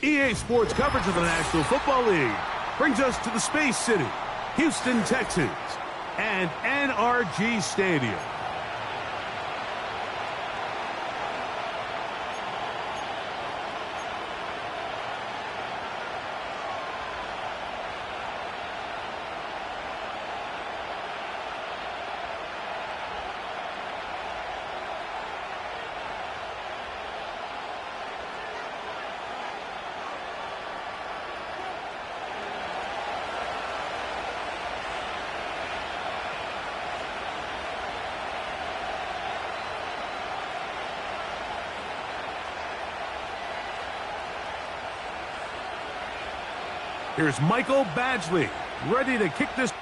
EA Sports coverage of the National Football League brings us to the Space City, Houston, Texas, and NRG Stadium. Here's Michael Badgley, ready to kick this.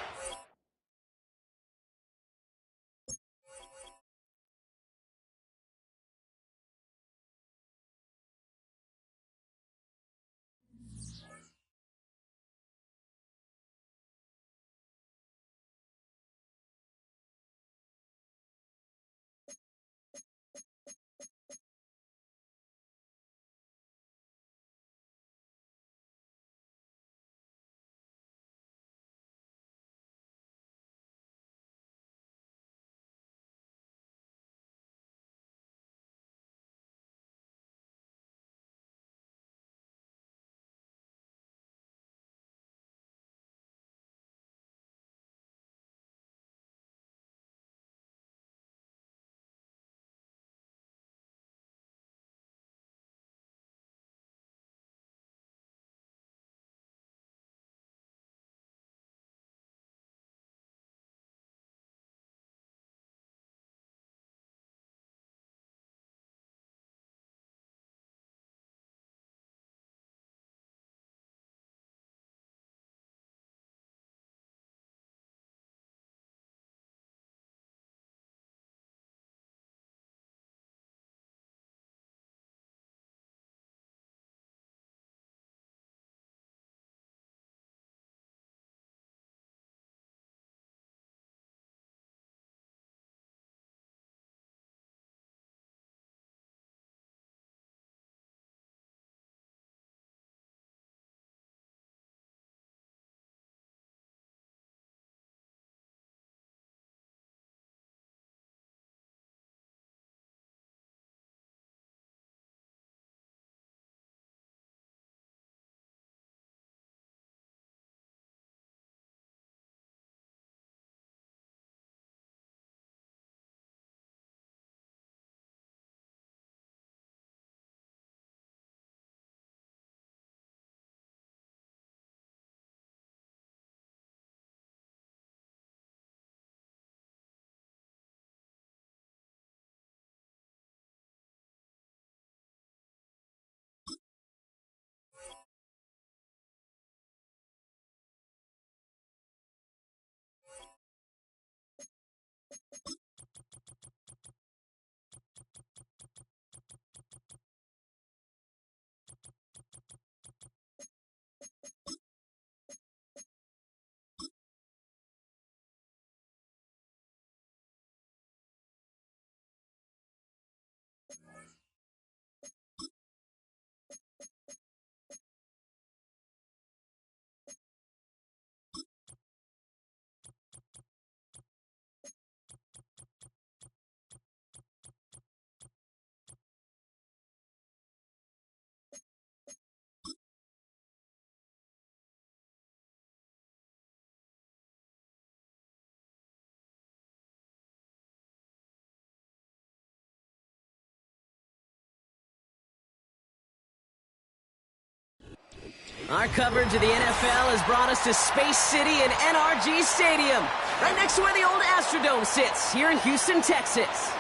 Our coverage of the NFL has brought us to Space City and NRG Stadium, right next to where the old Astrodome sits, here in Houston, Texas.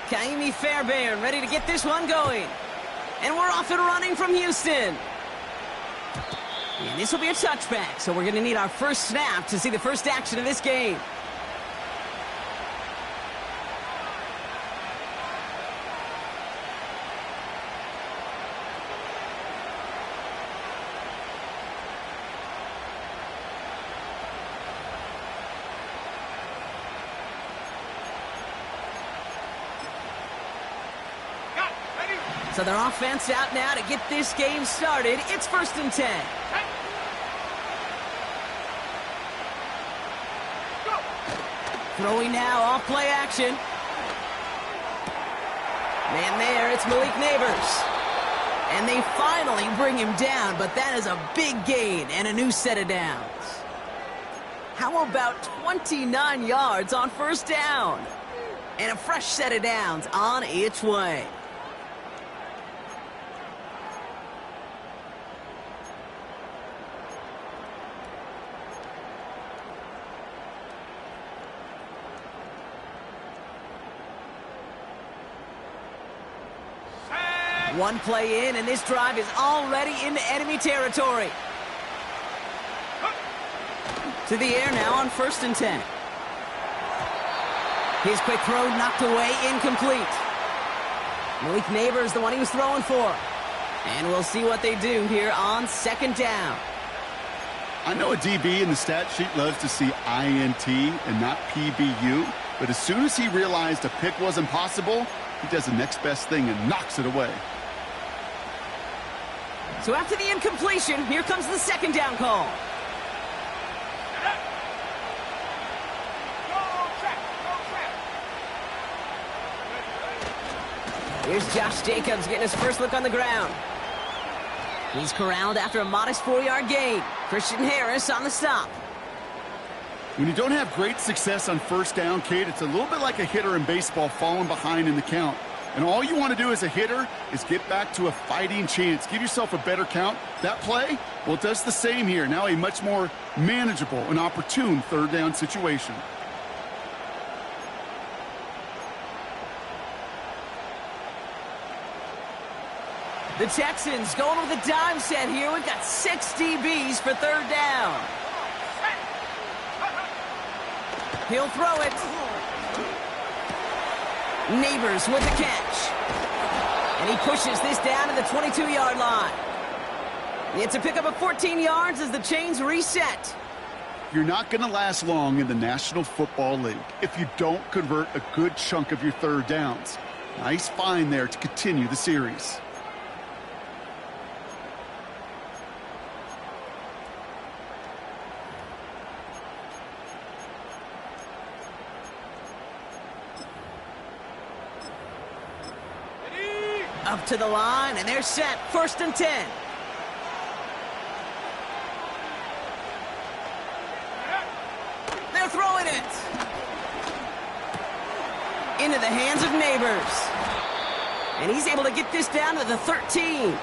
Kaimi Fairbairn ready to get this one going. And we're off and running from Houston. And this will be a touchback, so we're going to need our first snap to see the first action of this game. So their offense out now to get this game started. It's 1st and 10. Throwing now, off play action. Man there, it's Malik Neighbors. And they finally bring him down, but that is a big gain and a new set of downs. How about 29 yards on 1st down? And a fresh set of downs on its way. One play in, and this drive is already into enemy territory. To the air now on 1st and 10. His quick throw knocked away, incomplete. Malik Neighbors, the one he was throwing for. And we'll see what they do here on 2nd down. I know a DB in the stat sheet loves to see INT and not PBU, but as soon as he realized a pick wasn't possible, he does the next best thing and knocks it away. So after the incompletion, here comes the 2nd down call. Here's Josh Jacobs getting his first look on the ground. He's corralled after a modest 4-yard gain. Christian Harris on the stop. When you don't have great success on 1st down, Kate, it's a little bit like a hitter in baseball falling behind in the count. And all you want to do as a hitter is get back to a fighting chance. Give yourself a better count. That play, well, it does the same here. Now a much more manageable and opportune 3rd down situation. The Texans going with a dime set here. We've got 6 DBs for 3rd down. He'll throw it. Neighbors with the catch. And he pushes this down to the 22-yard line. It's a pickup of 14 yards as the chains reset. You're not going to last long in the National Football League if you don't convert a good chunk of your 3rd downs. Nice find there to continue the series. Up to the line, and they're set. 1st and 10. They're throwing it. Into the hands of Neighbors. And he's able to get this down to the 13.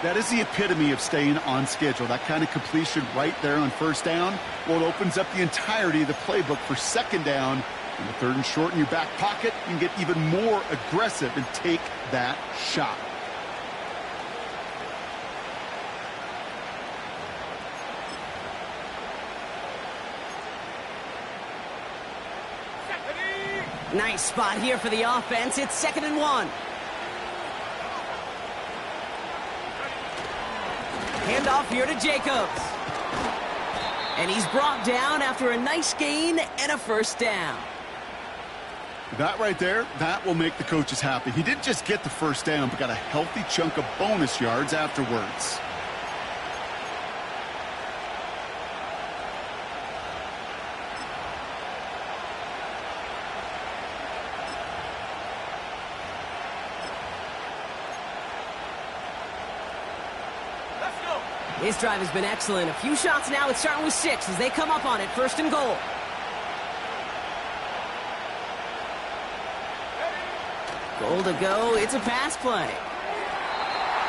That is the epitome of staying on schedule. That kind of completion right there on 1st down. Well, it opens up the entirety of the playbook for 2nd down. And the 3rd and short in your back pocket, you can get even more aggressive and take that shot. Nice spot here for the offense. It's 2nd and 1. Handoff here to Jacobs. And he's brought down after a nice gain and a 1st down. That right there, that will make the coaches happy. He didn't just get the 1st down, but got a healthy chunk of bonus yards afterwards. This drive has been excellent. A few shots now. It's starting with 6 as they come up on it. 1st and goal. Goal to go. It's a pass play.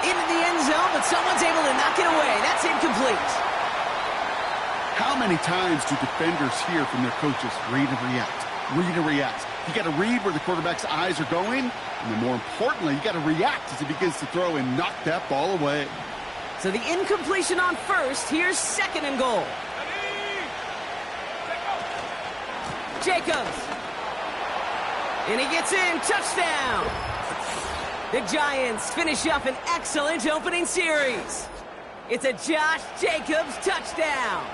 Into the end zone, but someone's able to knock it away. That's incomplete. How many times do defenders hear from their coaches, read and react, read and react? You got to read where the quarterback's eyes are going, and then more importantly, you got to react as he begins to throw and knock that ball away. So the incompletion on 1st. Here's 2nd and goal. Jacobs. And he gets in. Touchdown. The Giants finish up an excellent opening series. It's a Josh Jacobs touchdown.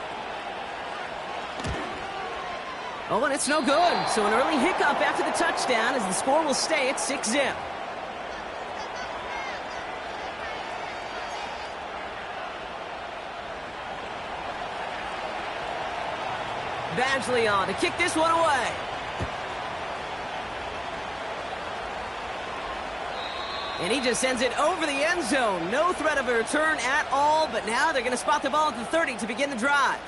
Oh, and it's no good. So an early hiccup after the touchdown as the score will stay at 6-zip. Badgley on to kick this one away. And he just sends it over the end zone. No threat of a return at all, but now they're going to spot the ball at the 30 to begin the drive.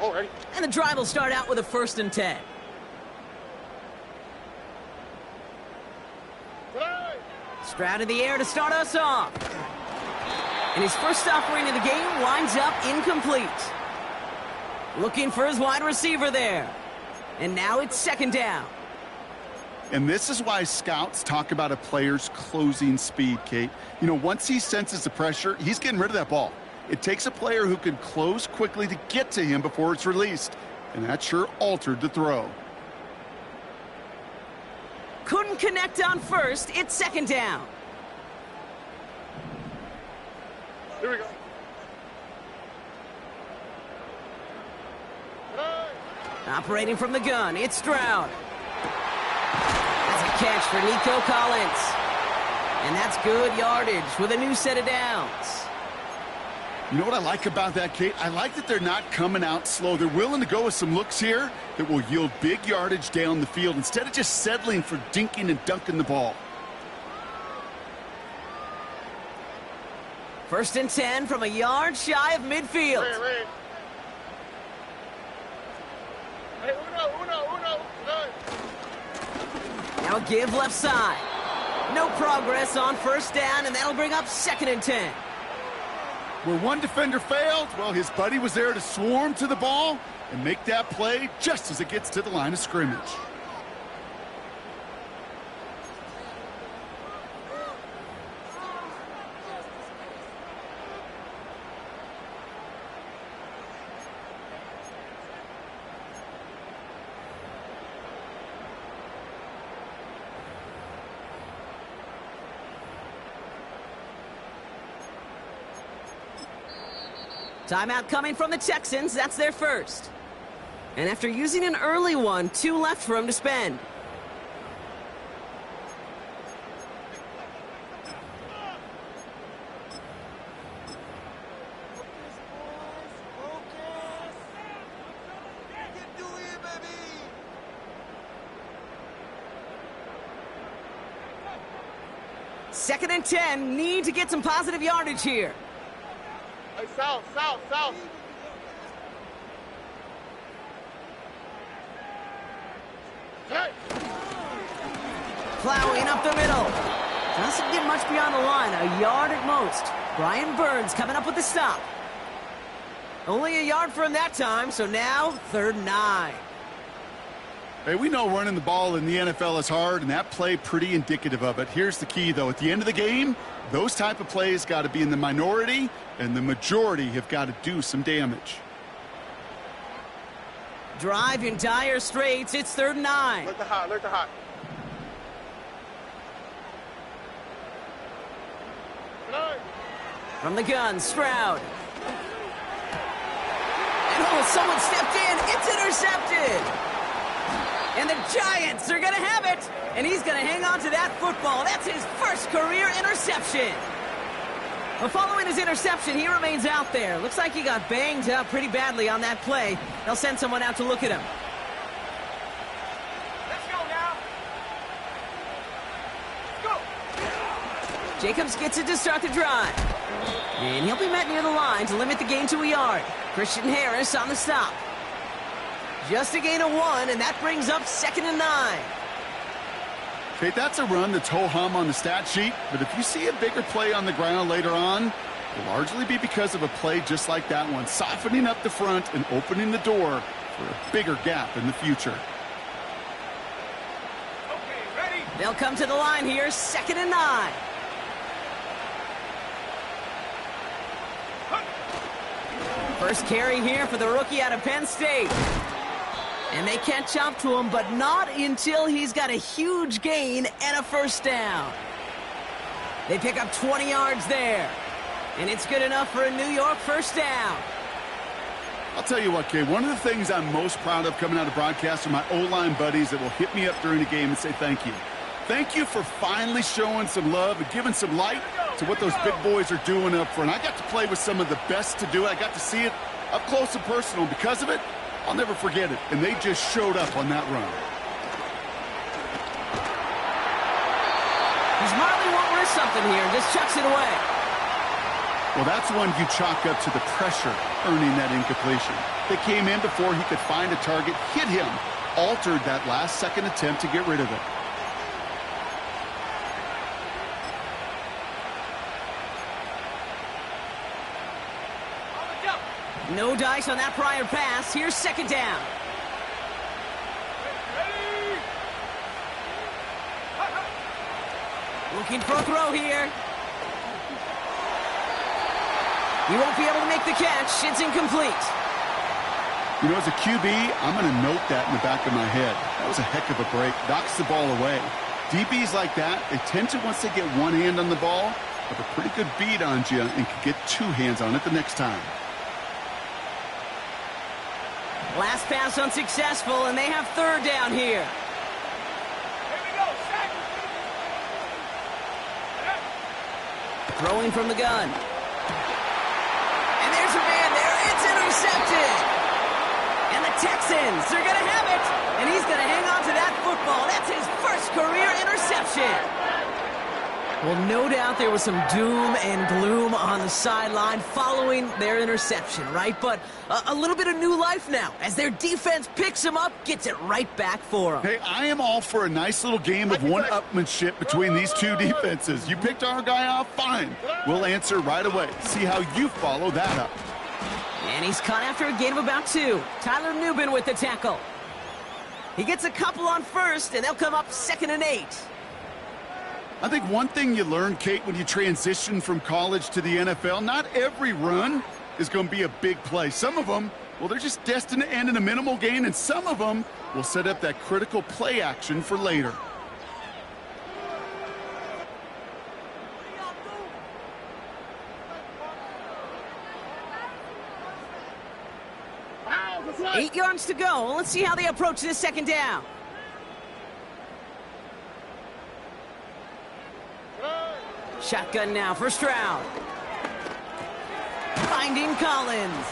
Already. And the drive will start out with a 1st and 10. Stroud in the air to start us off. And his first offering of the game winds up incomplete. Looking for his wide receiver there. And now it's 2nd down. And this is why scouts talk about a player's closing speed, Kate. You know, once he senses the pressure, he's getting rid of that ball. It takes a player who can close quickly to get to him before it's released. And that sure altered the throw. Couldn't connect on 1st. It's 2nd down. Here we go. Operating from the gun, it's Stroud. That's a catch for Nico Collins. And that's good yardage with a new set of downs. You know what I like about that, Kate? I like that they're not coming out slow. They're willing to go with some looks here that will yield big yardage down the field instead of just settling for dinking and dunking the ball. 1st and 10 from a yard shy of midfield. Now a give left side. No progress on 1st down, and that'll bring up 2nd and 10. Where one defender failed, well, his buddy was there to swarm to the ball and make that play just as it gets to the line of scrimmage. Timeout coming from the Texans. That's their first. And after using an early one, 2 left for him to spend. Second and 10. Need to get some positive yardage here. Hey, south. Hey. Plowing up the middle. Doesn't get much beyond the line. A yard at most. Brian Burns coming up with the stop. Only a yard for him that time, so now 3rd and 9. Hey, we know running the ball in the NFL is hard, and that play pretty indicative of it. Here's the key, though. At the end of the game, those type of plays got to be in the minority, and the majority have got to do some damage. Drive in dire straits. It's 3rd and 9. Look the hot. From the gun, Stroud. And someone stepped in. It's intercepted. And the Giants are going to have it. And he's going to hang on to that football. That's his first career interception. Well, following his interception, he remains out there. Looks like he got banged up pretty badly on that play. They'll send someone out to look at him. Let's go now. Let's go. Jacobs gets it to start the drive. And he'll be met near the line to limit the gain to a yard. Christian Harris on the stop. Just a gain of 1, and that brings up 2nd and 9. Okay, that's a run that's ho-hum on the stat sheet, but if you see a bigger play on the ground later on, it'll largely be because of a play just like that one, softening up the front and opening the door for a bigger gap in the future. Okay, ready? They'll come to the line here, 2nd and 9. First carry here for the rookie out of Penn State. And they catch up to him, but not until he's got a huge gain and a first down. They pick up 20 yards there. And it's good enough for a New York first down. I'll tell you what, Kay, one of the things I'm most proud of coming out of broadcast are my O-line buddies that will hit me up during the game and say thank you. Thank you for finally showing some love and giving some light to what those big boys are doing up front. I got to play with some of the best to do it. I got to see it up close and personal. Because of it, I'll never forget it. And they just showed up on that run. Marley won't risk something here and just chucks it away. Well, that's one you chalk up to the pressure earning that incompletion. They came in before he could find a target, hit him, altered that last-second attempt to get rid of it. No dice on that prior pass. Here's second down. Looking for a throw here. He won't be able to make the catch. It's incomplete. You know, as a QB, I'm going to note that in the back of my head. That was a heck of a break. Knocks the ball away. DBs like that, they tend to, once they get one hand on the ball, have a pretty good beat on you and can get two hands on it the next time. Last pass unsuccessful, and they have third down here. Throwing from the gun. And there's a man there. It's intercepted. And the Texans, they're going to have it. And he's going to hang on to that football. That's his first career interception. Well, no doubt there was some doom and gloom on the sideline following their interception, right? But a little bit of new life now as their defense picks him up, gets it right back for him. Hey, I am all for a nice little game of one-upmanship between these two defenses. You picked our guy off, fine. We'll answer right away. See how you follow that up. And he's caught after a gain of about 2. Tyler Nubin with the tackle. He gets a couple on first, and they'll come up 2nd and 8. I think one thing you learn, Kate, when you transition from college to the NFL, not every run is going to be a big play. Some of them, well, they're just destined to end in a minimal gain, and some of them will set up that critical play action for later. Wow, 8 yards to go. Let's see how they approach this second down. Shotgun now, first round. Finding Collins.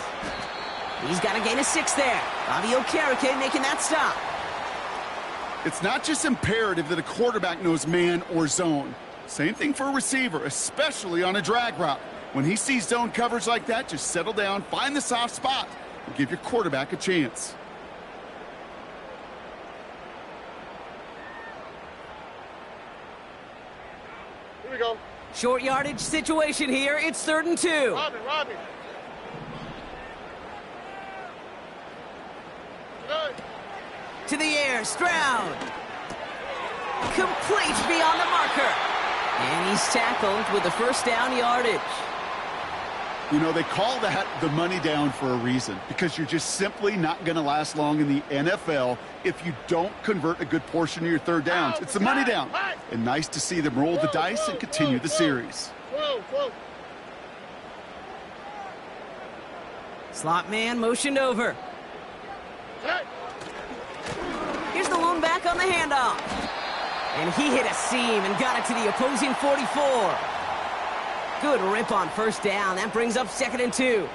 He's got a gain of 6 there. Bobby Okereke making that stop. It's not just imperative that a quarterback knows man or zone. Same thing for a receiver, especially on a drag route. When he sees zone coverage like that, just settle down, find the soft spot, and give your quarterback a chance. Here we go. Short yardage situation here. It's 3rd and 2. Robbie. Good. To the air, Stroud. Complete beyond the marker. And he's tackled with the first down yardage. You know, they call that the money down for a reason, because you're just simply not going to last long in the NFL if you don't convert a good portion of your third downs. It's the money down. And nice to see them roll the dice and continue the series. Slot man motioned over. Here's the lone back on the handoff. And he hit a seam and got it to the opposing 44. Good rip on first down. That brings up 2nd and 2.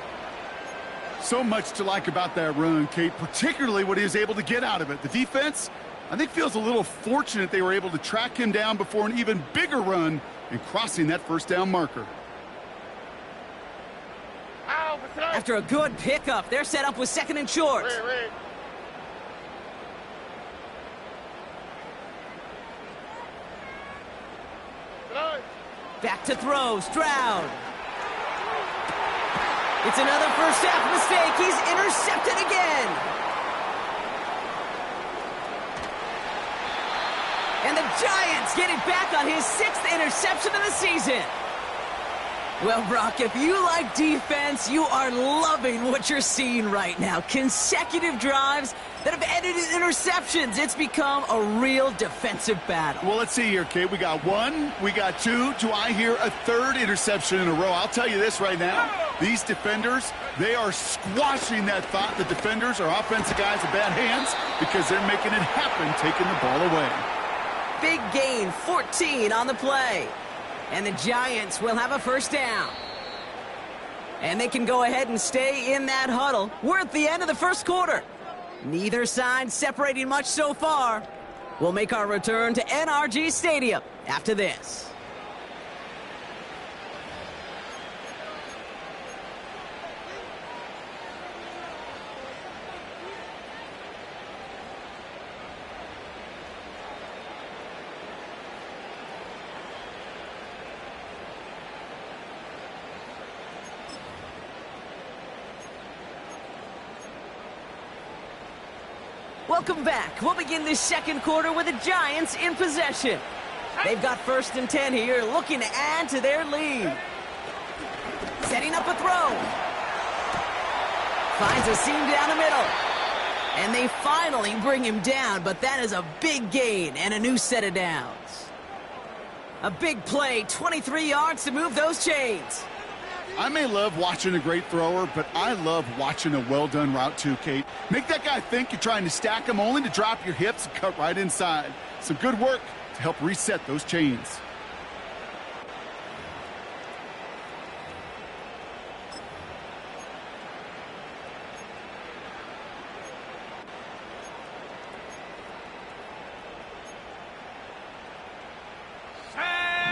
So much to like about that run, Kate, particularly what he was able to get out of it. The defense, I think, feels a little fortunate they were able to track him down before an even bigger run and crossing that first down marker. After a good pickup, they're set up with 2nd and short. Wait. Back to throw, Stroud. It's another first half mistake. He's intercepted again. And the Giants get it back on his 6th interception of the season. Well, Brock, if you like defense, you are loving what you're seeing right now. Consecutive drives that have ended in interceptions. It's become a real defensive battle. Well, let's see here, Kate. We got one, we got two. Do I hear a third interception in a row? I'll tell you this right now. These defenders, they are squashing that thought. The defenders are offensive guys in bad hands because they're making it happen, taking the ball away. Big gain, 14 on the play. And the Giants will have a first down. And they can go ahead and stay in that huddle. We're at the end of the first quarter. Neither side separating much so far. We'll make our return to NRG Stadium after this. Welcome back. We'll begin this second quarter with the Giants in possession. They've got 1st and 10 here, looking to add to their lead. Setting up a throw. Finds a seam down the middle. And they finally bring him down, but that is a big gain and a new set of downs. A big play, 23 yards to move those chains. I may love watching a great thrower, but I love watching a well-done route too, Kate. Make that guy think you're trying to stack him only to drop your hips and cut right inside. Some good work to help reset those chains.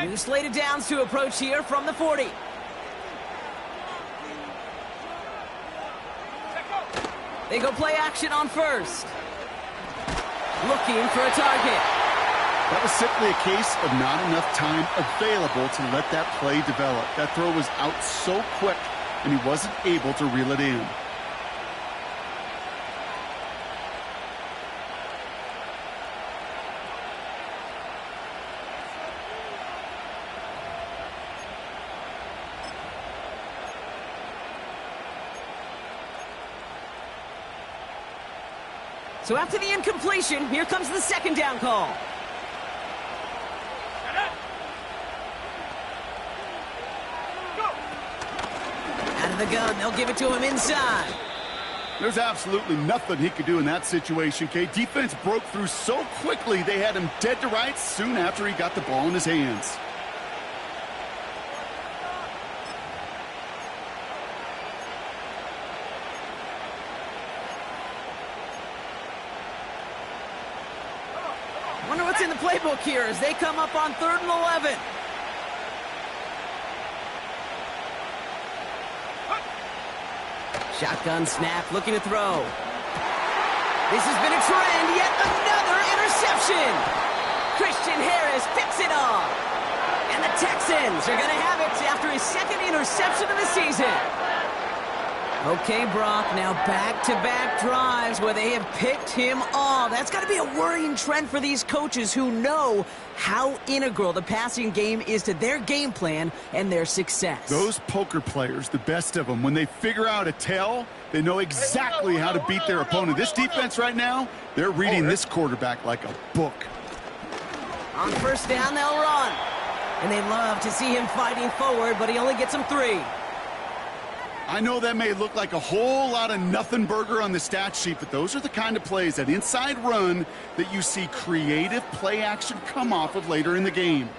New slated downs to approach here from the 40. They go play action on first. Looking for a target. That was simply a case of not enough time available to let that play develop. That throw was out so quick, and he wasn't able to reel it in. So after the incompletion, here comes the second down call. Out of the gun, they'll give it to him inside. There's absolutely nothing he could do in that situation, Kate. Defense broke through so quickly, they had him dead to rights soon after he got the ball in his hands. Wonder what's in the playbook here as they come up on 3rd and 11. Shotgun snap, looking to throw. This has been a trend, yet another interception. Christian Harris picks it off. And the Texans are going to have it after his 2nd interception of the season. Okay, Brock, now back-to-back drives where they have picked him off. That's got to be a worrying trend for these coaches who know how integral the passing game is to their game plan and their success. Those poker players, the best of them, when they figure out a tell, they know exactly how to beat their opponent. This defense right now, they're reading this quarterback like a book. On 1st down, they'll run. And they love to see him fighting forward, but he only gets them 3. I know that may look like a whole lot of nothing burger on the stat sheet, but those are the kind of plays, that inside run, that you see creative play action come off of later in the game.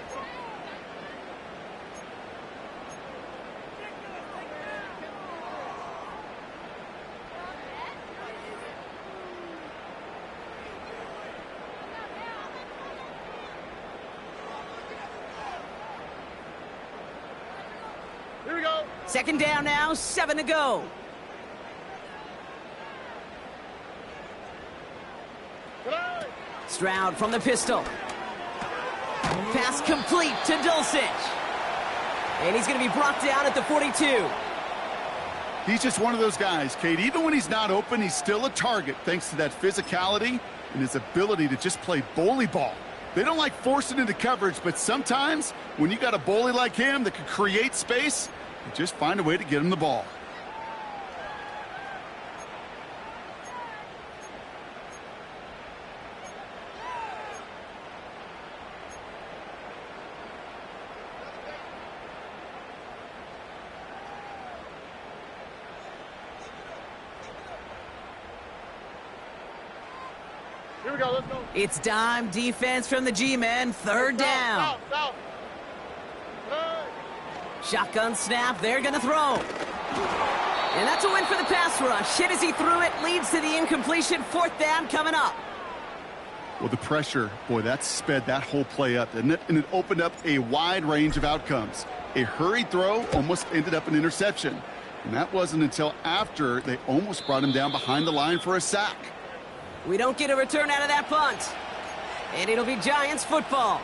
Here we go. 2nd down now, 7 to go. Stroud from the pistol. Pass complete to Dulcich. And he's going to be brought down at the 42. He's just one of those guys, Kate. Even when he's not open, he's still a target thanks to that physicality and his ability to just play bully ball. They don't like forcing into coverage, but sometimes when you got a bully like him that can create space, you just find a way to get him the ball. Here we go, let's go. It's dime defense from the G-men. Third down. South. Hey. Shotgun snap. They're going to throw. And that's a win for the pass rush. Hit as he threw it. Leads to the incompletion. Fourth down coming up. Well, the pressure, boy, that sped that whole play up, didn't it? And it opened up a wide range of outcomes. A hurried throw almost ended up an interception. And that wasn't until after they almost brought him down behind the line for a sack. We don't get a return out of that punt. And it'll be Giants football.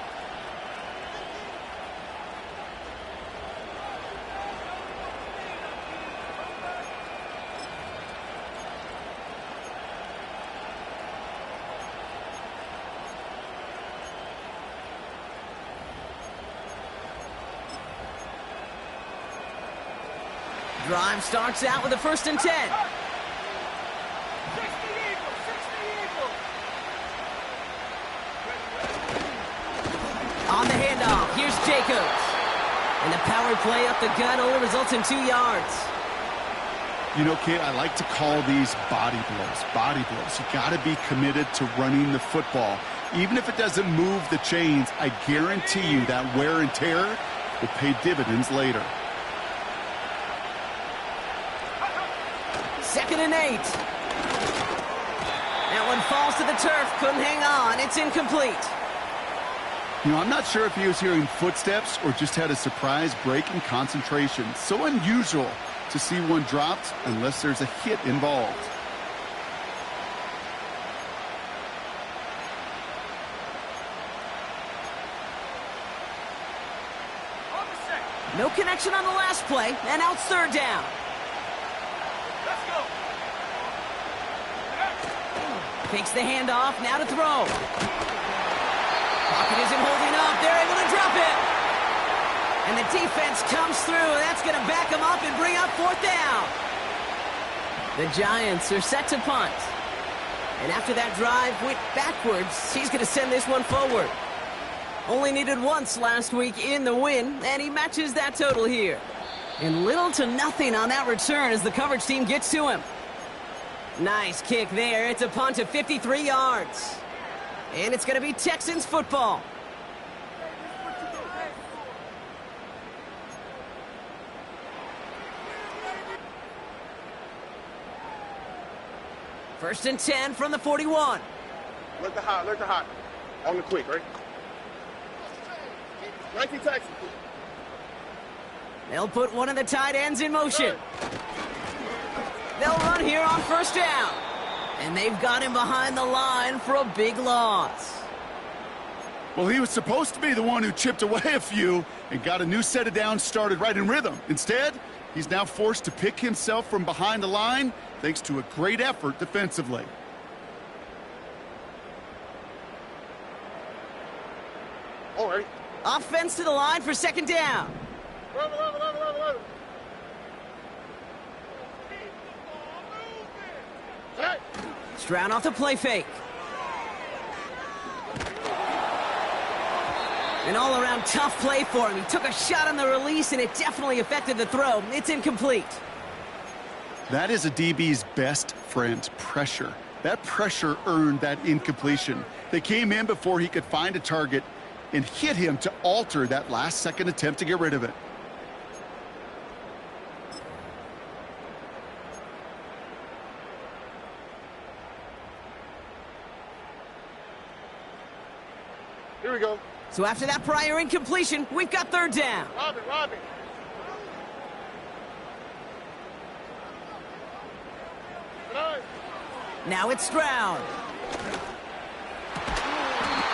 Drive starts out with a 1st and 10. On the handoff, here's Jacobs. And the power play up the gut only results in 2 yards. You know, Kate, I like to call these body blows. Body blows. You got to be committed to running the football. Even if it doesn't move the chains, I guarantee you that wear and tear will pay dividends later. 2nd and 8. That one falls to the turf. Couldn't hang on. It's incomplete. You know, I'm not sure if he was hearing footsteps or just had a surprise break in concentration. So unusual to see one dropped unless there's a hit involved. No connection on the last play, and now it's 3rd down. Let's go. Takes the handoff, now to throw. Pocket isn't holding up. They're able to drop it. And the defense comes through, and that's going to back them up and bring up 4th down. The Giants are set to punt. And after that drive went backwards, he's going to send this one forward. Only needed once last week in the win, and he matches that total here. And little to nothing on that return as the coverage team gets to him. Nice kick there. It's a punt of 53 yards. And it's going to be Texans football. First and 10 from the 41. Look the hot. On the quick, right? 19 Texans. They'll put one of the tight ends in motion. They'll run here on 1st down. And they've got him behind the line for a big loss. Well, he was supposed to be the one who chipped away a few and got a new set of downs started right in rhythm. Instead, he's now forced to pick himself from behind the line thanks to a great effort defensively. All right. Offense to the line for 2nd down. Love it. Hey. Stroud off the play fake. An all-around tough play for him. He took a shot on the release, and it definitely affected the throw. It's incomplete. That is a DB's best friend, pressure. That pressure earned that incompletion. They came in before he could find a target and hit him to alter that last-second attempt to get rid of it. Here we go. So after that prior incompletion, we've got 3rd down. Robbie. Now it's Stroud.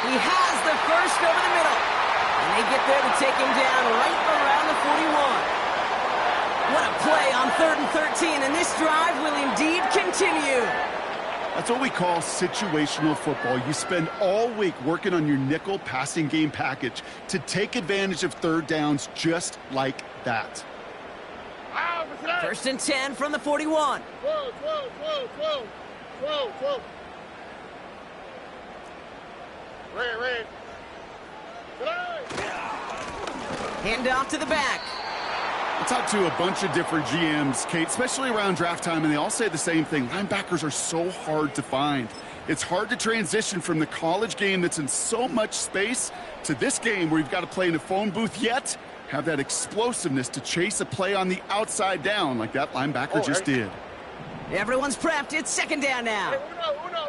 He has the first over the middle. And they get there to take him down right around the 41. What a play on 3rd and 13, and this drive will indeed continue. That's what we call situational football. You spend all week working on your nickel passing game package to take advantage of third downs just like that. First and 10 from the 41. 12. Red. Hand off to the back. I talked to a bunch of different GMs, Kate, especially around draft time, and they all say the same thing. Linebackers are so hard to find. It's hard to transition from the college game that's in so much space to this game where you've got to play in a phone booth, yet have that explosiveness to chase a play on the outside down like that linebacker just did. Everyone's prepped. It's second down now. Uno.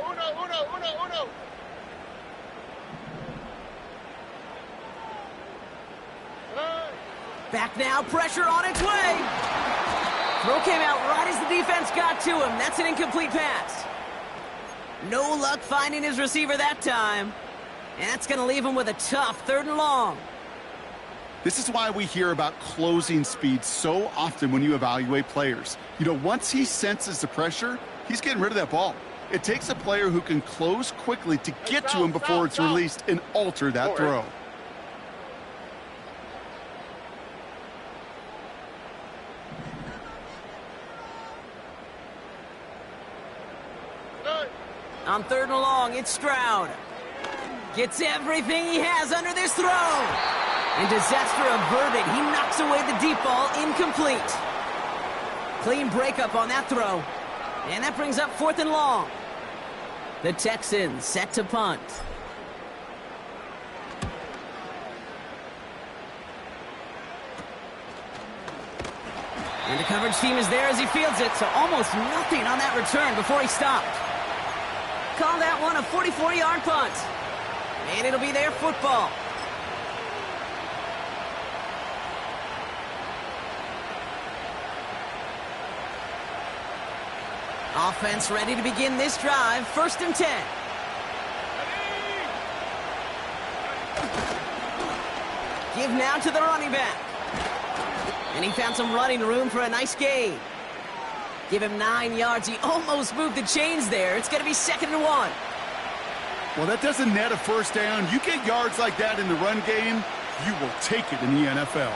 Back now, pressure on its way. Throw came out right as the defense got to him. That's an incomplete pass. No luck finding his receiver that time. And that's going to leave him with a tough third and long. This is why we hear about closing speed so often when you evaluate players. You know, once he senses the pressure, he's getting rid of that ball. It takes a player who can close quickly to get to him before it's released and alter that throw. On third and long, it's Stroud. Gets everything he has under this throw. And disaster averted. He knocks away the deep ball, incomplete. Clean breakup on that throw. And that brings up fourth and long. The Texans set to punt. And the coverage team is there as he fields it, so almost nothing on that return before he stopped. Call that one a 44-yard punt. And it'll be their football. Offense ready to begin this drive. First and 10. Give now to the running back. And he found some running room for a nice gain. Give him 9 yards. He almost moved the chains there. It's going to be second and 1. Well, that doesn't net a first down. You get yards like that in the run game, you will take it in the NFL.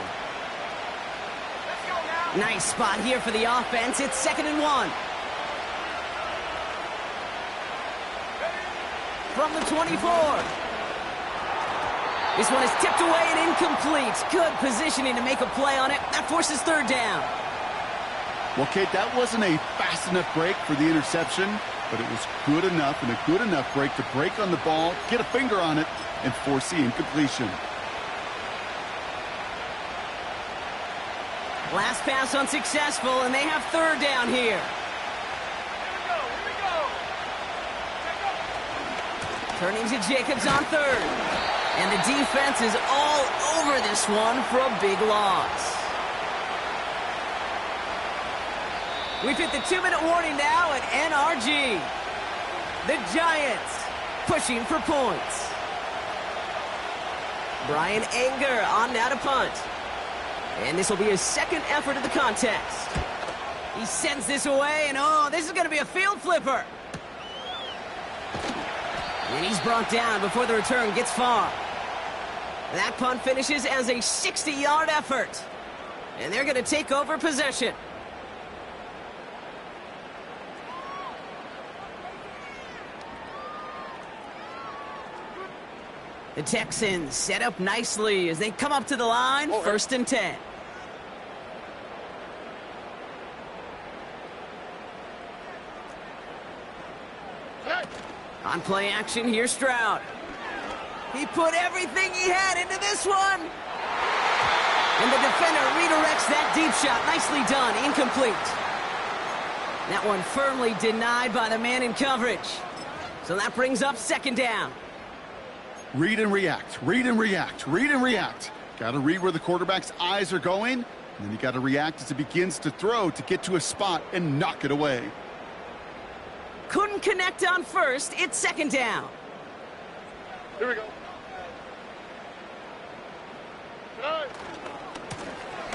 Nice spot here for the offense. It's second and 1. From the 24. This one is tipped away and incomplete. Good positioning to make a play on it. That forces third down. Well, Kate, that wasn't a fast enough break for the interception, but it was good enough and a good enough break to break on the ball, get a finger on it, and force the incompletion. Last pass unsuccessful, and they have third down here. Turning to Jacobs on third. And the defense is all over this one for a big loss. We've hit the 2-minute warning now at NRG. The Giants pushing for points. Brian Anger on now to punt. And this will be his second effort of the contest. He sends this away, and oh, this is going to be a field flipper. And he's brought down before the return gets far. That punt finishes as a 60-yard effort. And they're going to take over possession. The Texans set up nicely as they come up to the line, first and 10. On play action, here's Stroud. He put everything he had into this one. And the defender redirects that deep shot. Nicely done, incomplete. That one firmly denied by the man in coverage. So that brings up second down. Read and react, read and react, read and react. Got to read where the quarterback's eyes are going, and then you got to react as it begins to throw to get to a spot and knock it away. Couldn't connect on first. It's second down. Here we go.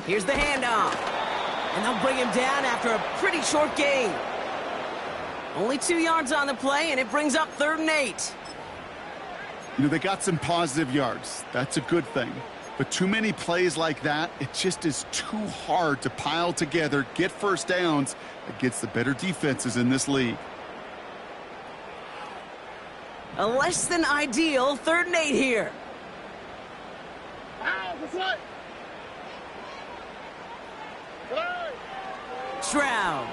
Here's the handoff. And they'll bring him down after a pretty short gain. Only 2 yards on the play, and it brings up 3rd and 8. You know, they got some positive yards. That's a good thing. But too many plays like that, it just is too hard to pile together, get first downs against the better defenses in this league. A less than ideal 3rd and 8 here. Stroud.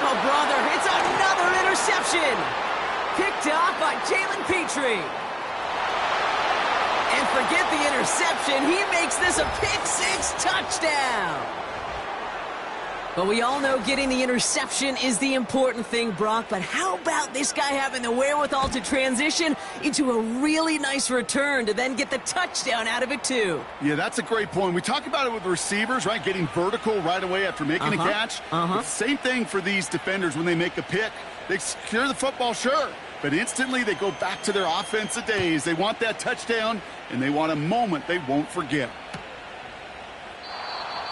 Oh, brother, it's another interception. Picked off by Jalen Petrie. And forget the interception. He makes this a pick-6 touchdown. But we all know getting the interception is the important thing, Brock. But how about this guy having the wherewithal to transition into a really nice return to then get the touchdown out of it, too? Yeah, that's a great point. We talk about it with receivers, right? Getting vertical right away after making a catch. It's the same thing for these defenders when they make a pick. They secure the football, sure. But instantly they go back to their offensive days. They want that touchdown, and they want a moment they won't forget.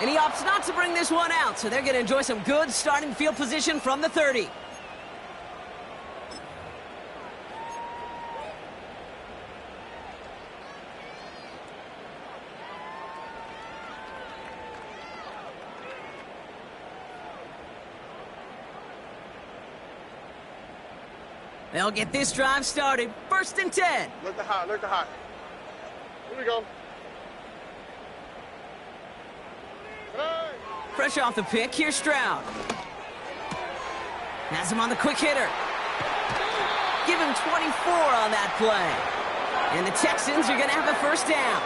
And he opts not to bring this one out, so they're going to enjoy some good starting field position from the 30. They'll get this drive started. 1st and 10. Look the hot, look the hot. Here we go. Fresh off the pick, here's Stroud. Has him on the quick hitter. Give him 24 on that play. And the Texans are going to have a 1st down.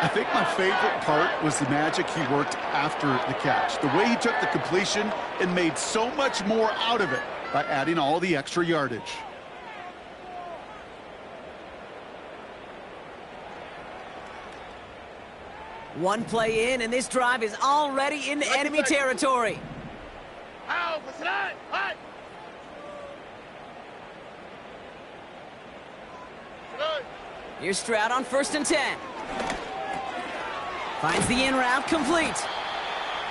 I think my favorite part was the magic he worked after the catch. The way he took the completion and made so much more out of it by adding all the extra yardage. One play in, and this drive is already in enemy territory. Here's Stroud on 1st and 10. Finds the in route complete.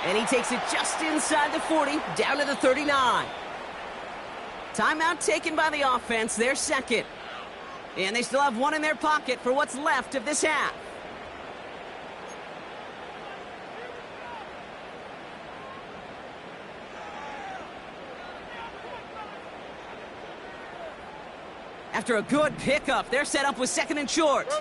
And he takes it just inside the 40, down to the 39. Timeout taken by the offense, their 2nd. And they still have one in their pocket for what's left of this half. After a good pickup, they're set up with 2nd and short.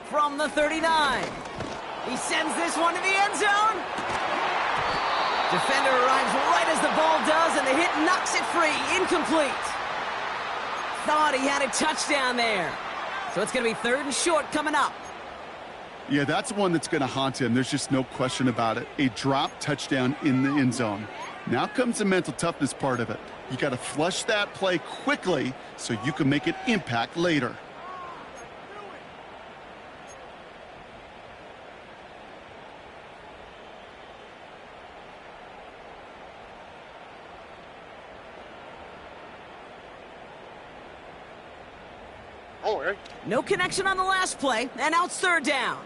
From the 39. He sends this one to the end zone. Defender arrives right as the ball does, and the hit knocks it free. Incomplete. Thought he had a touchdown there. So it's going to be 3rd and short coming up. Yeah, that's one that's going to haunt him. There's just no question about it. A drop touchdown in the end zone. Now comes the mental toughness part of it. You got to flush that play quickly so you can make an impact later. No connection on the last play, and now it's 3rd down.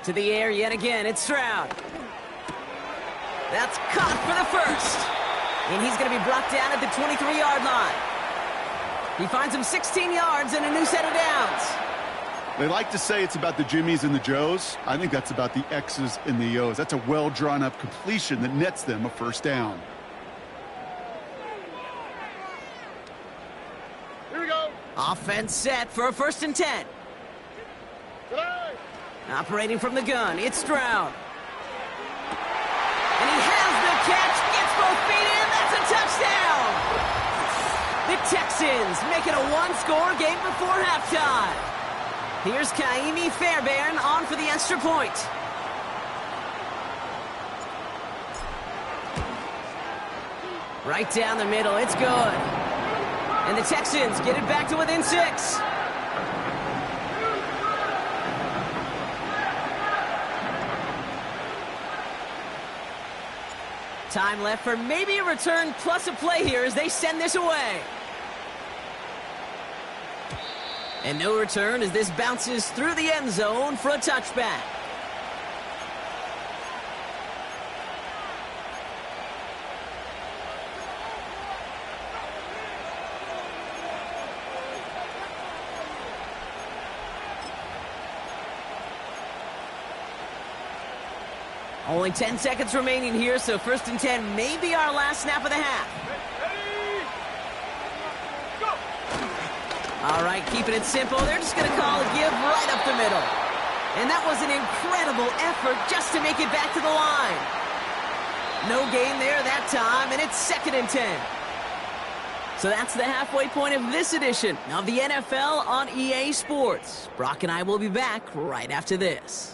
To the air yet again, it's Stroud. That's caught for the 1st. And he's going to be brought down at the 23-yard line. He finds him 16 yards and a new set of downs. They like to say it's about the Jimmies and the Joes. I think that's about the X's and the O's. That's a well-drawn-up completion that nets them a 1st down. Offense set for a 1st and 10. Operating from the gun, it's Stroud. And he has the catch, gets both feet in, that's a touchdown! The Texans make it a 1-score game before halftime. Here's Kaimi Fairbairn on for the extra point. Right down the middle, it's good. And the Texans get it back to within 6. Time left for maybe a return plus a play here as they send this away. And no return as this bounces through the end zone for a touchback. Only 10 seconds remaining here, so 1st and 10 may be our last snap of the half. All right, keeping it simple. They're just going to call a give right up the middle. And that was an incredible effort just to make it back to the line. No gain there that time, and it's 2nd and 10. So that's the halfway point of this edition of the NFL on EA Sports. Brock and I will be back right after this.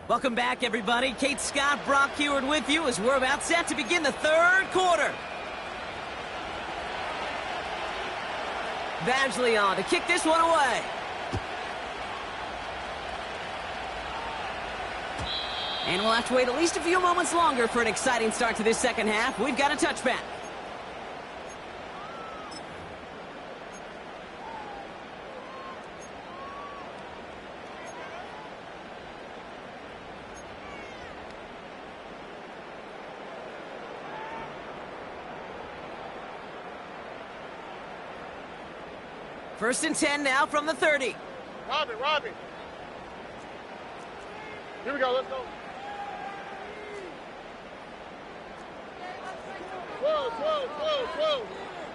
Welcome back, everybody. Kate Scott, Brock Heward with you as we're about set to begin the 3rd quarter. Badgley on to kick this one away. And we'll have to wait at least a few moments longer for an exciting start to this 2nd half. We've got a touchback. First and 10 now from the 30. Robin. Here we go, let's go.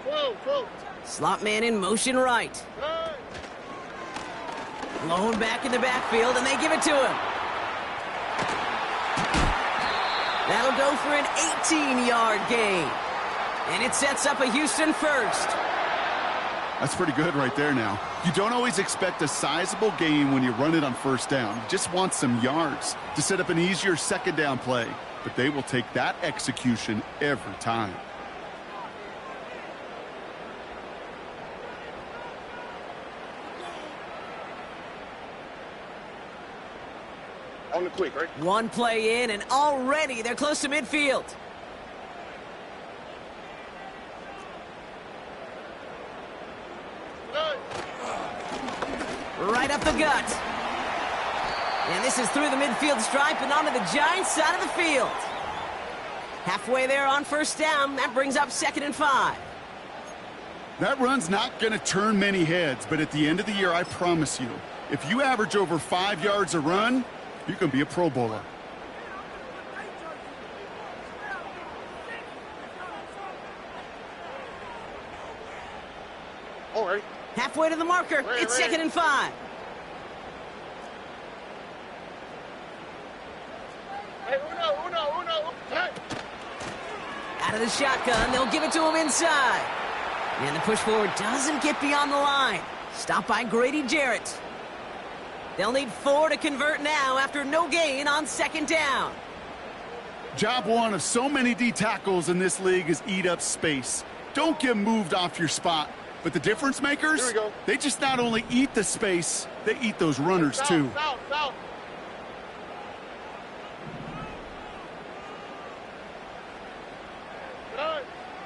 Whoa. Slot man in motion right. Lone back in the backfield, and they give it to him. That'll go for an 18-yard gain. And it sets up a Houston first. That's pretty good right there now. You don't always expect a sizable gain when you run it on 1st down. You just want some yards to set up an easier 2nd down play. But they will take that execution every time. On the quick, right? One play in, and already they're close to midfield. Right up the gut. And this is through the midfield stripe and onto the Giants' side of the field. Halfway there on 1st down. That brings up 2nd and 5. That run's not going to turn many heads, but at the end of the year, I promise you, if you average over 5 yards a run, you can be a Pro Bowler. All right. Halfway to the marker. It's 2nd and 5. Hey, uno. Hey. Out of the shotgun, they'll give it to him inside. And the push forward doesn't get beyond the line. Stopped by Grady Jarrett. They'll need 4 to convert now after no gain on 2nd down. Job one of so many D tackles in this league is eat up space. Don't get moved off your spot. But the difference makers, they just not only eat the space, they eat those runners too. South.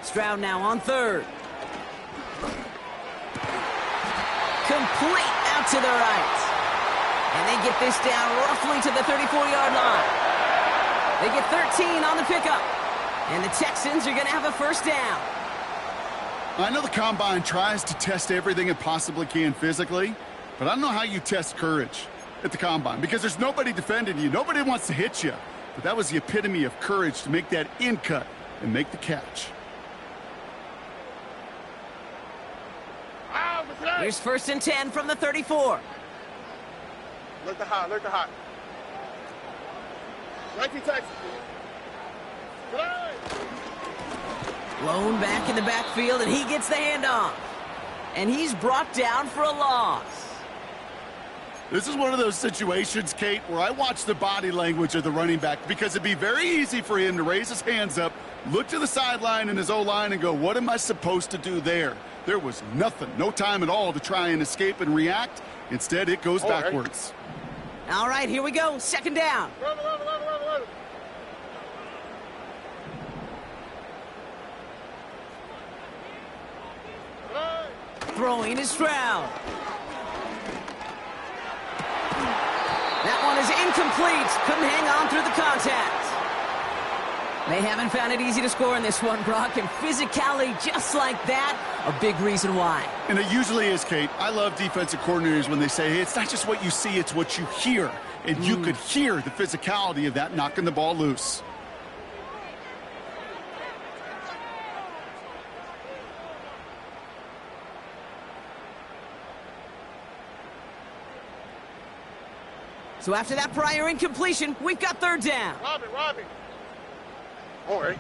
Stroud now on 3rd. Complete out to the right. And they get this down roughly to the 34-yard line. They get 13 on the pickup. And the Texans are going to have a 1st down. I know the Combine tries to test everything it possibly can physically, but I don't know how you test courage at the Combine because there's nobody defending you. Nobody wants to hit you. But that was the epitome of courage to make that in cut and make the catch. Here's 1st and 10 from the 34. Look the hot. 19 Texas. Lone back in the backfield, and he gets the handoff. And he's brought down for a loss. This is one of those situations, Kate, where I watch the body language of the running back because it'd be very easy for him to raise his hands up Look to the sideline in his O-line and go, what am I supposed to do there? There was nothing, no time at all to try and escape and react. Instead, it goes backwards. All right, here we go. Second down. Run. Throwing is Stroud. That one is incomplete. Couldn't hang on through the contact. They haven't found it easy to score in this one, Brock, and physicality just like that, a big reason why. And it usually is, Kate. I love defensive coordinators when they say, hey, it's not just what you see, it's what you hear. And you could hear the physicality of that knocking the ball loose. So after that prior incompletion, we've got third down. Robbie. All right.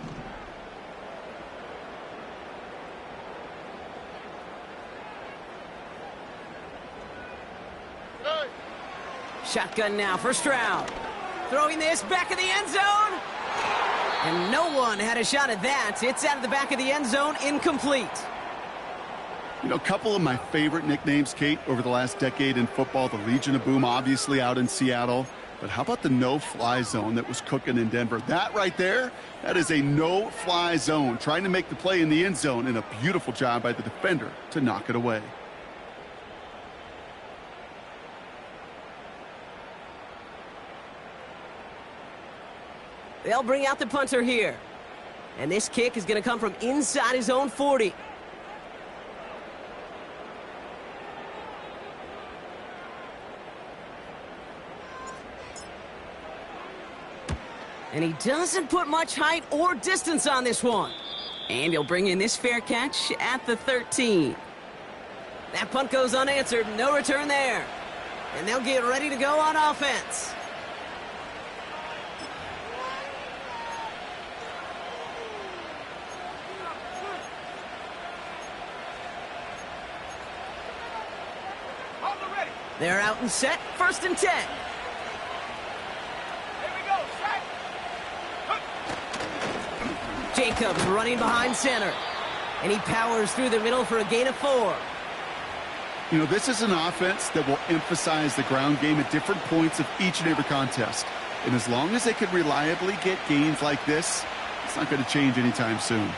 Shotgun now for Stroud. Throwing this back of the end zone. And no one had a shot at that. It's out of the back of the end zone, incomplete. You know, a couple of my favorite nicknames, Kate, over the last decade in football, the Legion of Boom, obviously out in Seattle. But how about the no-fly zone that was cooking in Denver? That right there, that is a no-fly zone, trying to make the play in the end zone, and a beautiful job by the defender to knock it away. They'll bring out the punter here. And this kick is going to come from inside his own 40. And he doesn't put much height or distance on this one. And he'll bring in this fair catch at the 13. That punt goes unanswered. No return there. And they'll get ready to go on offense. They're out and set. 1st and 10. Jacobs running behind center. And he powers through the middle for a gain of 4. You know, this is an offense that will emphasize the ground game at different points of each and every contest. And as long as they can reliably get gains like this, it's not going to change anytime soon.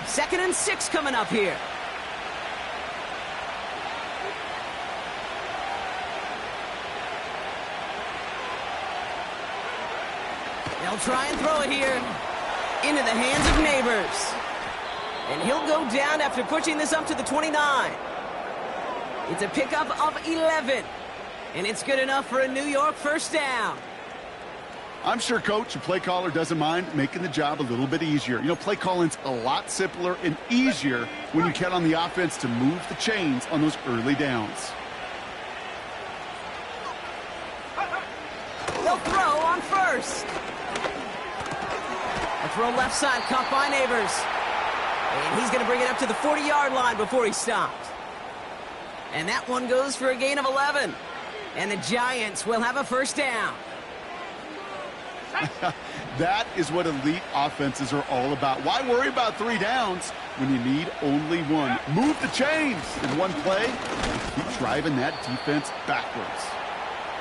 2nd and 6 coming up here. They'll try and throw it here into the hands of Neighbors. And he'll go down after pushing this up to the 29. It's a pickup of 11. And it's good enough for a New York 1st down. I'm sure, Coach, the play caller doesn't mind making the job a little bit easier. You know, play calling's a lot simpler and easier when you count on the offense to move the chains on those early downs. They'll throw on 1st. A throw left side, caught by Neighbors. And he's going to bring it up to the 40-yard line before he stopped. And that one goes for a gain of 11. And the Giants will have a 1st down. That is what elite offenses are all about. Why worry about 3 downs when you need only 1? Move the chains in one play and keep driving that defense backwards.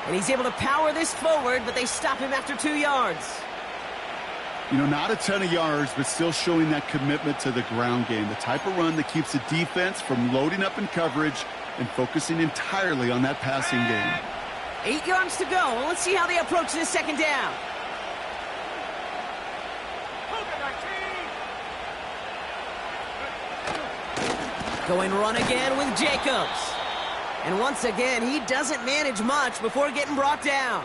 And he's able to power this forward, but they stop him after 2 yards. You know, not a ton of yards, but still showing that commitment to the ground game. The type of run that keeps the defense from loading up in coverage and focusing entirely on that passing game. 8 yards to go. Let's see how they approach this 2nd down. Going run again with Jacobs. And once again, he doesn't manage much before getting brought down.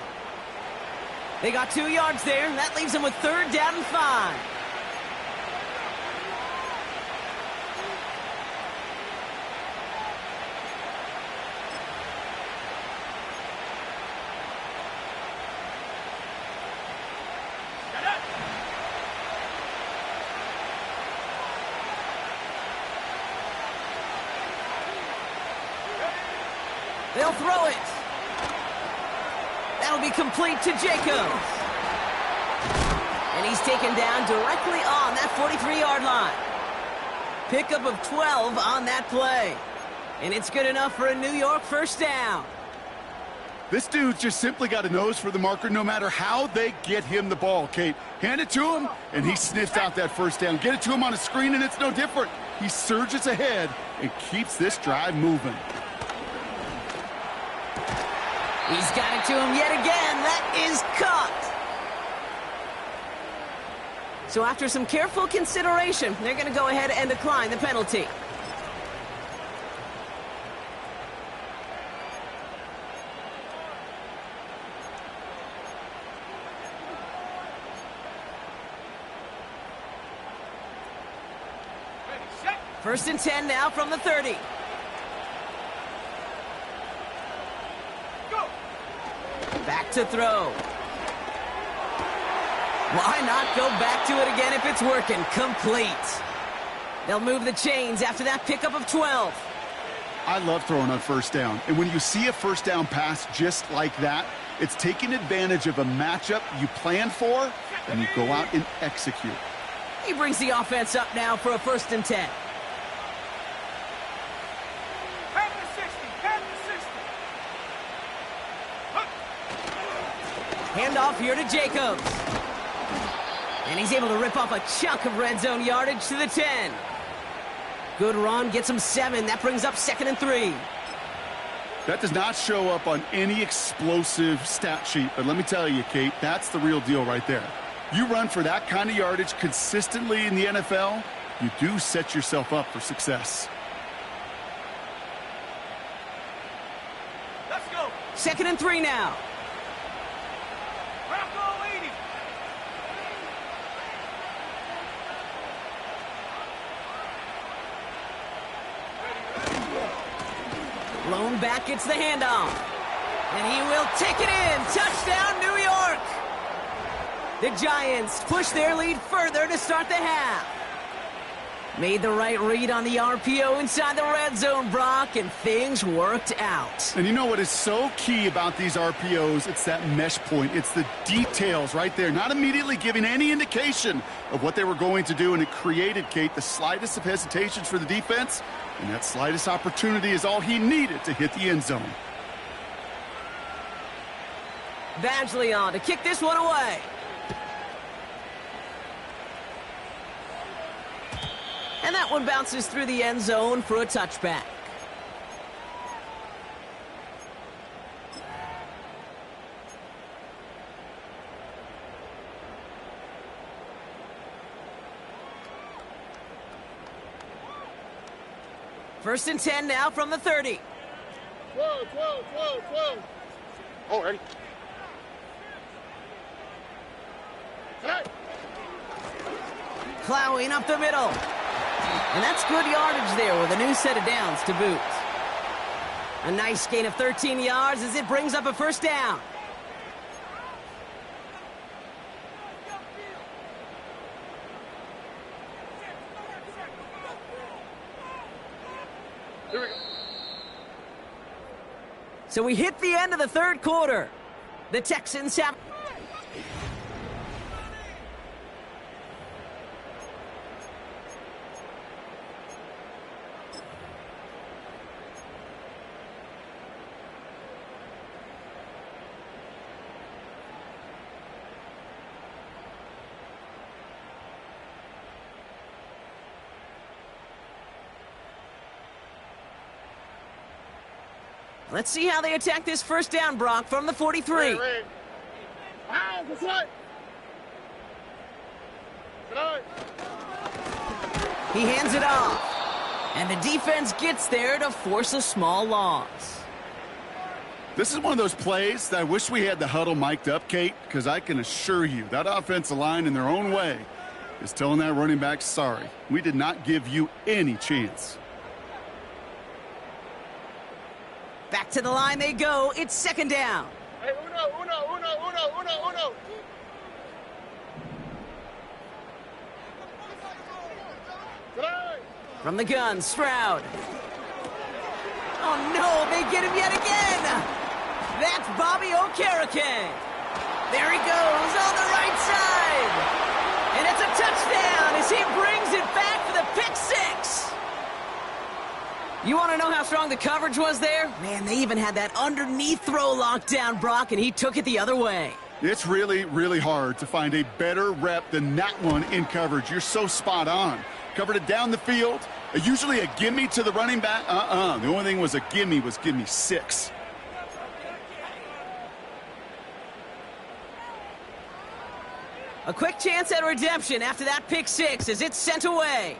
They got 2 yards there. That leaves them with 3rd down and 5. They'll throw it. That'll be complete to Jacobs. And And he's taken down directly on that 43-yard line. Pickup of 12 on that play. And it's good enough for a New York first down. This dude's just simply got a nose for the marker no matter how they get him the ball, Kate. Hand it to him, and he sniffs out that first down. Get it to him on a screen, and it's no different. He surges ahead and keeps this drive moving. He's got it to him yet again. That is caught. So after some careful consideration, they're going to go ahead and decline the penalty. First and 10 now from the 30. Go. Back to throw. Why not go back to it again if it's working? Complete. They'll move the chains after that pickup of 12. I love throwing on first down. And when you see a first down pass just like that, it's taking advantage of a matchup you plan for, and you go out and execute. He brings the offense up now for a first and 10. Handoff here to Jacobs. And he's able to rip off a chunk of red zone yardage to the 10. Good run, gets him 7. That brings up 2nd and 3. That does not show up on any explosive stat sheet, but let me tell you, Kate, that's the real deal right there. You run for that kind of yardage consistently in the NFL, you do set yourself up for success. Let's go. 2nd and 3 now. Blown back, gets the handoff. And he will take it in. Touchdown, New York. The Giants push their lead further to start the half. Made the right read on the RPO inside the red zone, Brock, and things worked out. And you know what is so key about these RPOs? It's that mesh point. It's the details right there. Not immediately giving any indication of what they were going to do, and it created, Kate, the slightest of hesitations for the defense, and that slightest opportunity is all he needed to hit the end zone. Badgley on to kick this one away. And that one bounces through the end zone for a touchback. First and 10 now from the 30. Whoa. Oh, ready. Plowing up the middle. And that's good yardage there with a new set of downs to boot. A nice gain of 13 yards as it brings up a first down. Here we go. So we hit the end of the third quarter. The Texans have... Let's see how they attack this first down, Brock, from the 43. He hands it off. And the defense gets there to force a small loss. This is one of those plays that I wish we had the huddle mic'd up, Kate, because I can assure you that offensive line in their own way is telling that running back, sorry, we did not give you any chance. Back to the line they go. It's second down. Hey, uno. From the gun, Stroud. Oh, no, they get him yet again. That's Bobby Okereke. There he goes on the right side. And it's a touchdown as he brings it back for the pick six. You want to know how strong the coverage was there? Man, they even had that underneath throw locked down, Brock, and he took it the other way. It's really, really hard to find a better rep than that one in coverage. You're so spot on. Covered it down the field. Usually a gimme to the running back. The only thing was a gimme was give me 6. A quick chance at redemption after that pick six as it's sent away.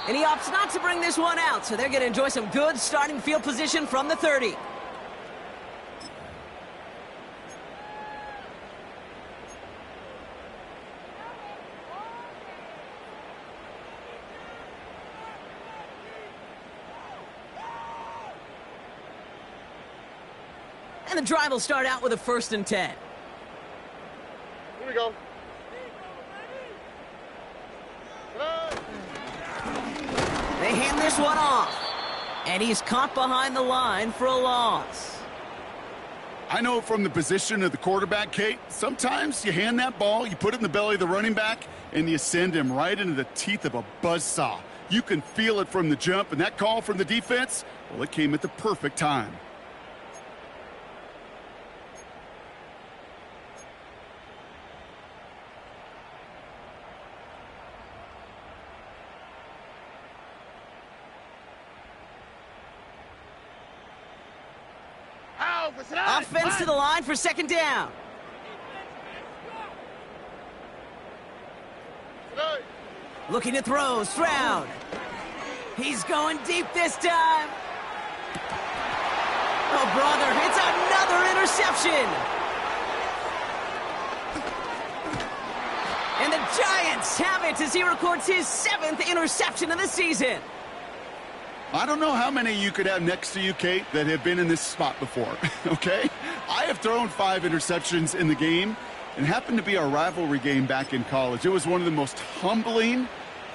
And he opts not to bring this one out, so they're going to enjoy some good starting field position from the 30. And the drive will start out with a 1st and 10. Here we go. They hand this one off. And he's caught behind the line for a loss. I know from the position of the quarterback, Kate, sometimes you hand that ball, you put it in the belly of the running back, and you send him right into the teeth of a buzzsaw. You can feel it from the jump, and that call from the defense, well, it came at the perfect time. Offense to the line for 2nd down. Looking to throw, Stroud. He's going deep this time. Oh, brother, it's another interception. And the Giants have it as he records his 7th interception of the season. I don't know how many you could have next to you, Kate, that have been in this spot before, okay? I have thrown 5 interceptions in the game, and happened to be our rivalry game back in college. It was one of the most humbling,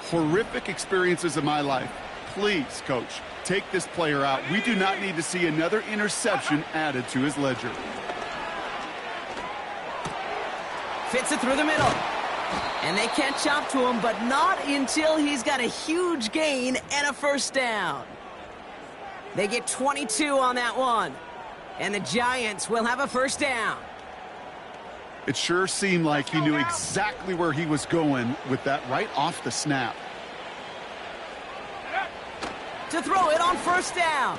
horrific experiences of my life. Please, Coach, take this player out. We do not need to see another interception added to his ledger. Fits it through the middle. And they catch up to him, but not until he's got a huge gain and a 1st down. They get 22 on that one. And the Giants will have a 1st down. It sure seemed like he knew exactly where he was going with that right off the snap. To throw it on 1st down.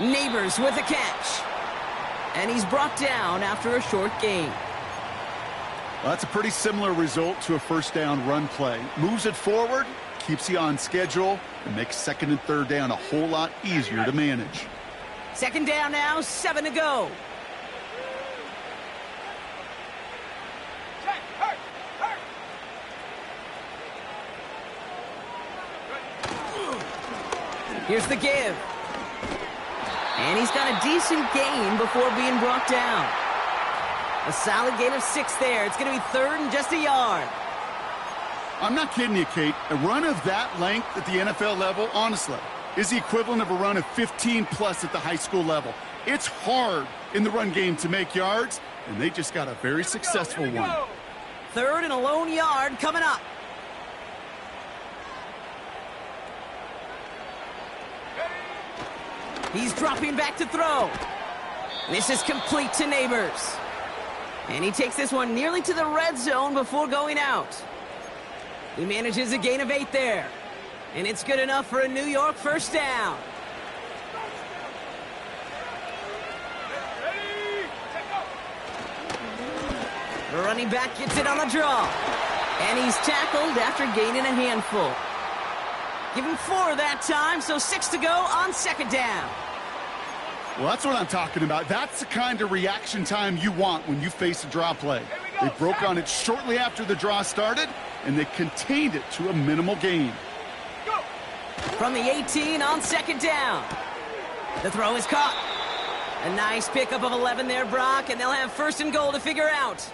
Neighbors with a catch. And he's brought down after a short gain. Well, that's a pretty similar result to a 1st down run play. Moves it forward, keeps you on schedule, and makes 2nd and 3rd down a whole lot easier to manage. 2nd down now, 7 to go. Here's the give. And he's got a decent gain before being brought down. A solid gain of 6 there. It's going to be 3rd and just a yard. I'm not kidding you, Kate. A run of that length at the NFL level, honestly, is the equivalent of a run of 15-plus at the high school level. It's hard in the run game to make yards, and they just got a very successful one. 3rd and a lone yard coming up. He's dropping back to throw. This is complete to Neighbors. And he takes this one nearly to the red zone before going out. He manages a gain of 8 there. And it's good enough for a New York 1st down. The running back gets it on the draw. And he's tackled after gaining a handful. Give him 4 that time, so 6 to go on 2nd down. Well, that's what I'm talking about. That's the kind of reaction time you want when you face a draw play. They broke on it shortly after the draw started, and they contained it to a minimal gain. From the 18 on 2nd down. The throw is caught. A nice pickup of 11 there, Brock, and they'll have 1st and goal to figure out.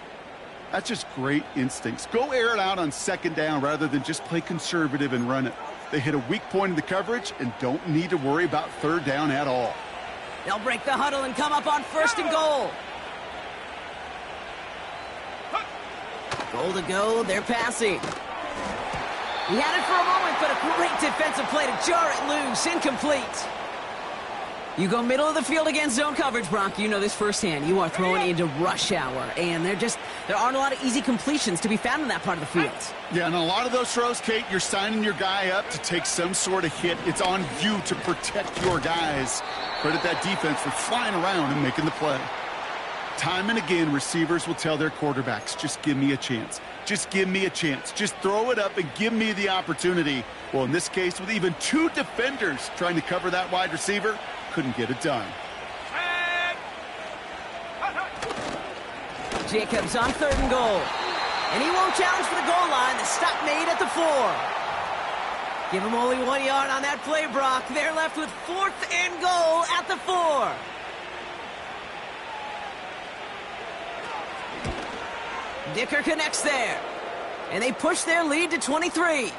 That's just great instincts. Go air it out on 2nd down rather than just play conservative and run it. They hit a weak point in the coverage and don't need to worry about 3rd down at all. They'll break the huddle and come up on 1st and goal. Goal to go, they're passing. He had it for a moment, but a great defensive play to jar it loose. Incomplete. You go middle of the field against zone coverage, Brock. You know this firsthand. You are throwing into rush hour, and there aren't a lot of easy completions to be found in that part of the field. Yeah, and a lot of those throws, Kate, you're signing your guy up to take some sort of hit. It's on you to protect your guys. Credit that defense for flying around and making the play. Time and again, receivers will tell their quarterbacks, just give me a chance. Just give me a chance. Just throw it up and give me the opportunity. Well, in this case, with even two defenders trying to cover that wide receiver, couldn't get it done. Jacobs on 3rd and goal. And he won't challenge for the goal line. The stop made at the 4. Give him only 1 yard on that play, Brock. They're left with 4th and goal at the 4. Dicker connects there. And they push their lead to 23.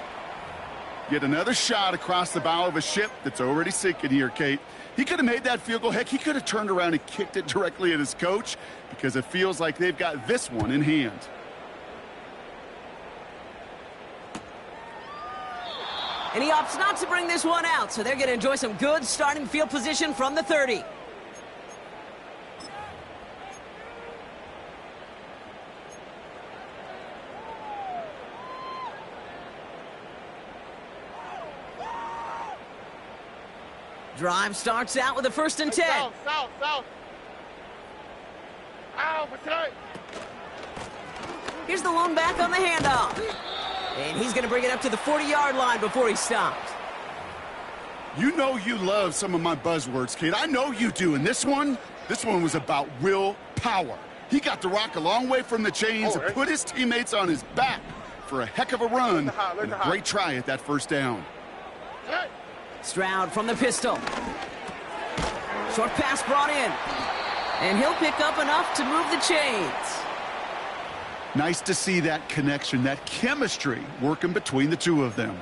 Yet another shot across the bow of a ship that's already sinking here, Kate. He could have made that field goal. Heck, he could have turned around and kicked it directly at his coach because it feels like they've got this one in hand. And he opts not to bring this one out, so they're going to enjoy some good starting field position from the 30. Drive starts out with a 1st and 10. South. Ow, what's that? Here's the lone back on the handoff. And he's going to bring it up to the 40-yard line before he stops. You know you love some of my buzzwords, Kate. I know you do. And this one was about willpower. He got the rock a long way from the chains and put his teammates on his back for a heck of a run and a great try at that 1st down. Stroud from the pistol. Short pass brought in. And he'll pick up enough to move the chains. Nice to see that connection, that chemistry working between the two of them.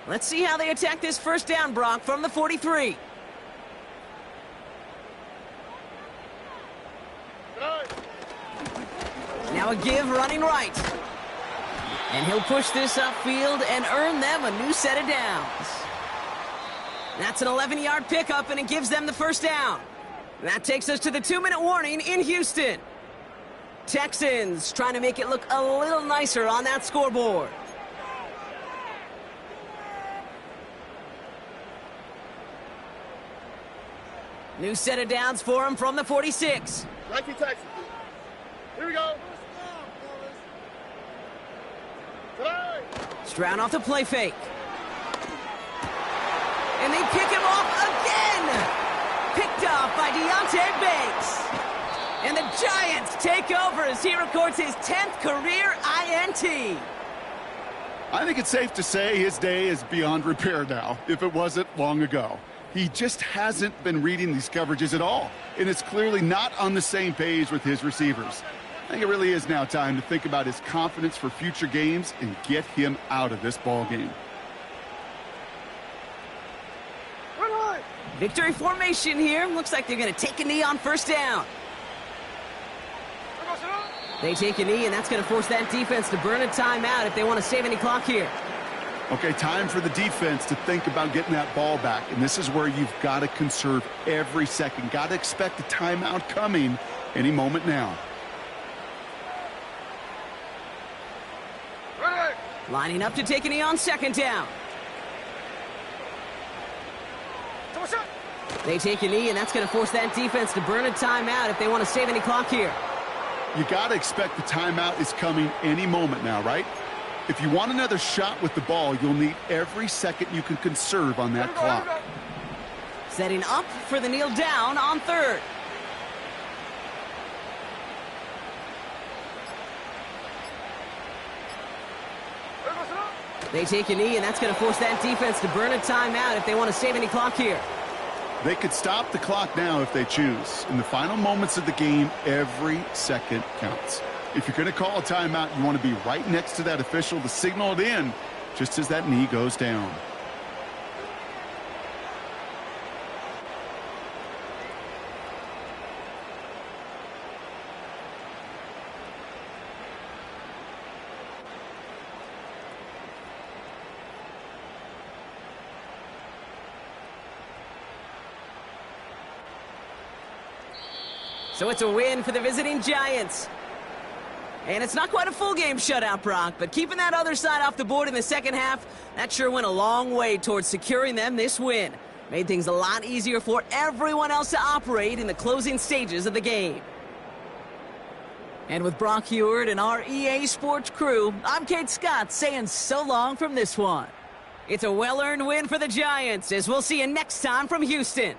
Let's see how they attack this 1st down, Brock, from the 43. Now a give running right. And he'll push this upfield and earn them a new set of downs. That's an 11-yard pickup, and it gives them the 1st down. That takes us to the 2-minute warning in Houston. Texans trying to make it look a little nicer on that scoreboard. New set of downs for him from the 46. Nike Texas. Here we go. Stroud off the play fake. And they pick him off again. Picked off by Deontay Banks. And the Giants take over as he records his 10th career INT. I think it's safe to say his day is beyond repair now, if it wasn't long ago. He just hasn't been reading these coverages at all, and it's clearly not on the same page with his receivers. I think it really is now time to think about his confidence for future games and get him out of this ball game. Victory formation here. Looks like they're going to take a knee on 1st down. They take a knee, and that's going to force that defense to burn a timeout if they want to save any clock here. Okay, time for the defense to think about getting that ball back, and this is where you've got to conserve every second. Got to expect a timeout coming any moment now. Lining up to take a knee on 2nd down. They take a knee, and that's going to force that defense to burn a timeout if they want to save any clock here. You got to expect the timeout is coming any moment now, right? If you want another shot with the ball, you'll need every second you can conserve on that clock. Setting up for the kneel down on 3rd. They take a knee, and that's going to force that defense to burn a timeout if they want to save any clock here. They could stop the clock now if they choose. In the final moments of the game, every second counts. If you're going to call a timeout, you want to be right next to that official to signal it in just as that knee goes down. So it's a win for the visiting Giants. And it's not quite a full game shutout, Brock, but keeping that other side off the board in the second half, that sure went a long way towards securing them this win. Made things a lot easier for everyone else to operate in the closing stages of the game. And with Brock Heward and our EA Sports crew, I'm Kate Scott saying so long from this one. It's a well-earned win for the Giants, as we'll see you next time from Houston.